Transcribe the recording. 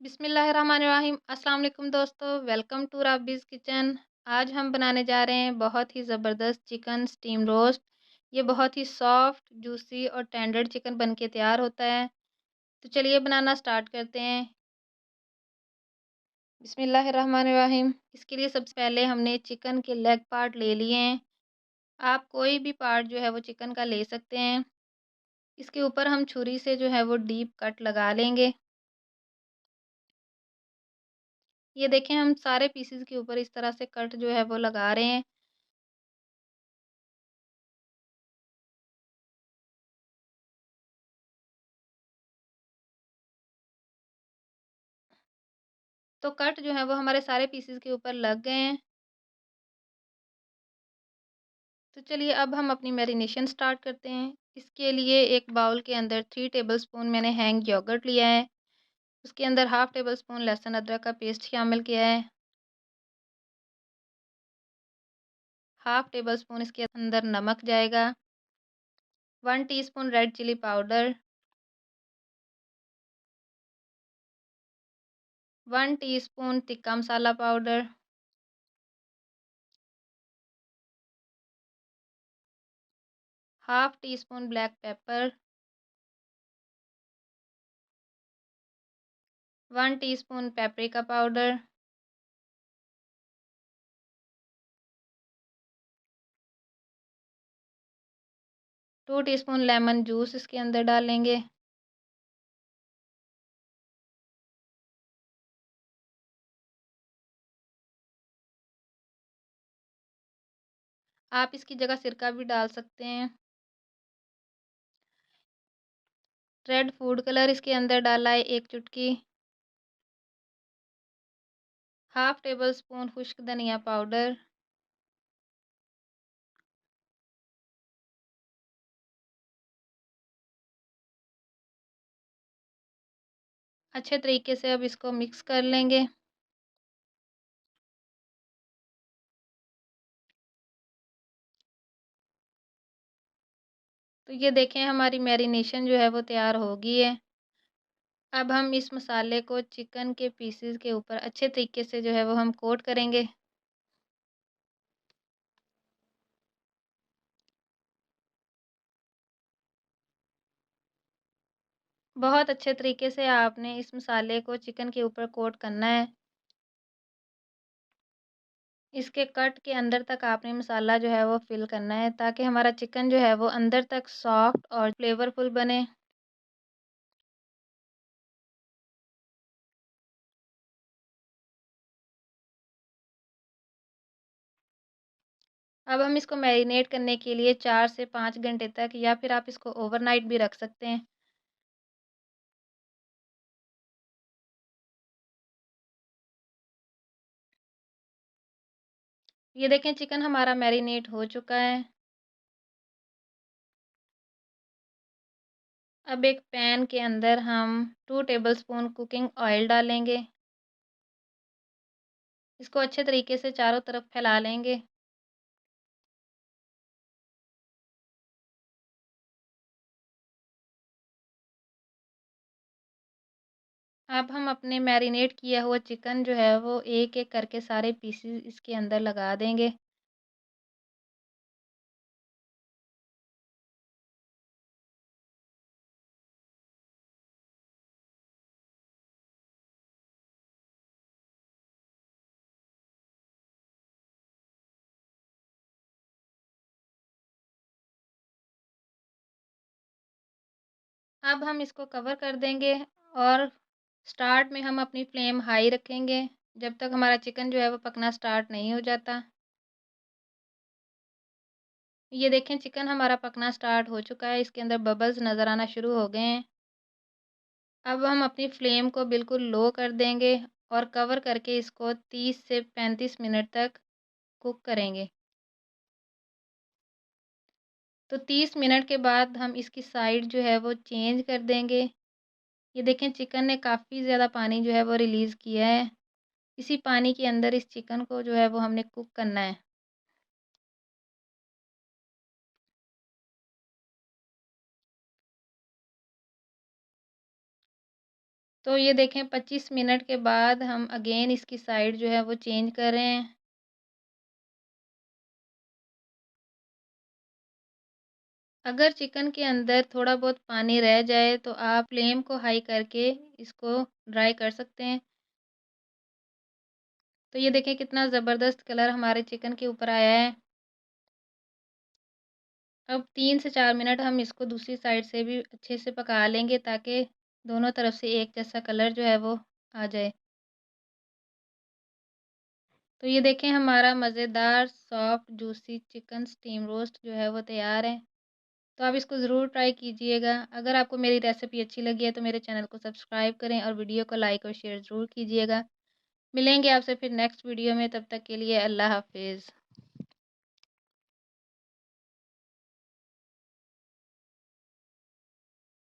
बिस्मिल्लाहिर्रहमानिर्रहीम। अस्सलाम वालेकुम दोस्तों, वेलकम टू राबीज़ किचन। आज हम बनाने जा रहे हैं बहुत ही ज़बरदस्त चिकन स्टीम रोस्ट। ये बहुत ही सॉफ्ट, जूसी और टेंडर चिकन बन के तैयार होता है। तो चलिए बनाना स्टार्ट करते हैं। बिस्मिल्लाहिर्रहमानिर्रहीम। इसके लिए सबसे पहले हमने चिकन के लेग पार्ट ले लिए हैं। आप कोई भी पार्ट जो है वो चिकन का ले सकते हैं। इसके ऊपर हम छुरी से जो है वो डीप कट लगा लेंगे। ये देखें, हम सारे पीसेस के ऊपर इस तरह से कट जो है वो लगा रहे हैं। तो कट जो है वो हमारे सारे पीसेस के ऊपर लग गए हैं। तो चलिए अब हम अपनी मैरिनेशन स्टार्ट करते हैं। इसके लिए एक बाउल के अंदर 3 टेबलस्पून मैंने हैंग योगर्ट लिया है। उसके अंदर हाफ़ टेबलस्पून लहसुन अदरक का पेस्ट शामिल किया है। हाफ़ टेबलस्पून इसके अंदर नमक जाएगा। 1 teaspoon red chilli powder. 1 teaspoon tikka masala powder. Half teaspoon black pepper. 1 teaspoon paprika powder. Two teaspoon lemon juice इसके अंदर डालेंगे। आप इसकी जगह सिरका भी डाल सकते हैं। रेड फूड कलर इसके अंदर डाला है 1 चुटकी। हाफ़ टेबल स्पून खुश्क धनिया पाउडर। अच्छे तरीके से अब इसको मिक्स कर लेंगे। तो ये देखें, हमारी मैरिनेशन जो है वो तैयार हो गई है। अब हम इस मसाले को चिकन के पीसेस के ऊपर अच्छे तरीके से जो है वो हम कोट करेंगे। बहुत अच्छे तरीके से आपने इस मसाले को चिकन के ऊपर कोट करना है। इसके कट के अंदर तक आपने मसाला जो है वो फ़िल करना है, ताकि हमारा चिकन जो है वो अंदर तक सॉफ्ट और फ्लेवरफुल बने। अब हम इसको मैरिनेट करने के लिए 4 से 5 घंटे तक, या फिर आप इसको ओवरनाइट भी रख सकते हैं। ये देखें, चिकन हमारा मैरिनेट हो चुका है। अब एक पैन के अंदर हम 2 टेबलस्पून कुकिंग ऑयल डालेंगे। इसको अच्छे तरीके से चारों तरफ फैला लेंगे। अब हम अपने मैरिनेट किया हुआ चिकन जो है वो एक-एक करके सारे पीसेस इसके अंदर लगा देंगे। अब हम इसको कवर कर देंगे और स्टार्ट में हम अपनी फ्लेम हाई रखेंगे, जब तक हमारा चिकन जो है वो पकना स्टार्ट नहीं हो जाता। ये देखें, चिकन हमारा पकना स्टार्ट हो चुका है, इसके अंदर बबल्स नज़र आना शुरू हो गए हैं। अब हम अपनी फ्लेम को बिल्कुल लो कर देंगे और कवर करके इसको 30 से 35 मिनट तक कुक करेंगे। तो 30 मिनट के बाद हम इसकी साइड जो है वो चेंज कर देंगे। ये देखें, चिकन ने काफ़ी ज़्यादा पानी जो है वो रिलीज़ किया है। इसी पानी के अंदर इस चिकन को जो है वो हमने कुक करना है। तो ये देखें 25 मिनट के बाद हम अगेन इसकी साइड जो है वो चेंज कर रहे हैं। अगर चिकन के अंदर थोड़ा बहुत पानी रह जाए तो आप फ्लेम को हाई करके इसको ड्राई कर सकते हैं। तो ये देखें कितना ज़बरदस्त कलर हमारे चिकन के ऊपर आया है। अब 3 से 4 मिनट हम इसको दूसरी साइड से भी अच्छे से पका लेंगे ताकि दोनों तरफ से एक जैसा कलर जो है वो आ जाए। तो ये देखें हमारा मज़ेदार soft juicy chicken steam roast जो है वो तैयार है। तो आप इसको ज़रूर ट्राई कीजिएगा। अगर आपको मेरी रेसिपी अच्छी लगी है तो मेरे चैनल को सब्सक्राइब करें और वीडियो को लाइक और शेयर ज़रूर कीजिएगा। मिलेंगे आपसे फिर नेक्स्ट वीडियो में, तब तक के लिए अल्लाह हाफ़िज़।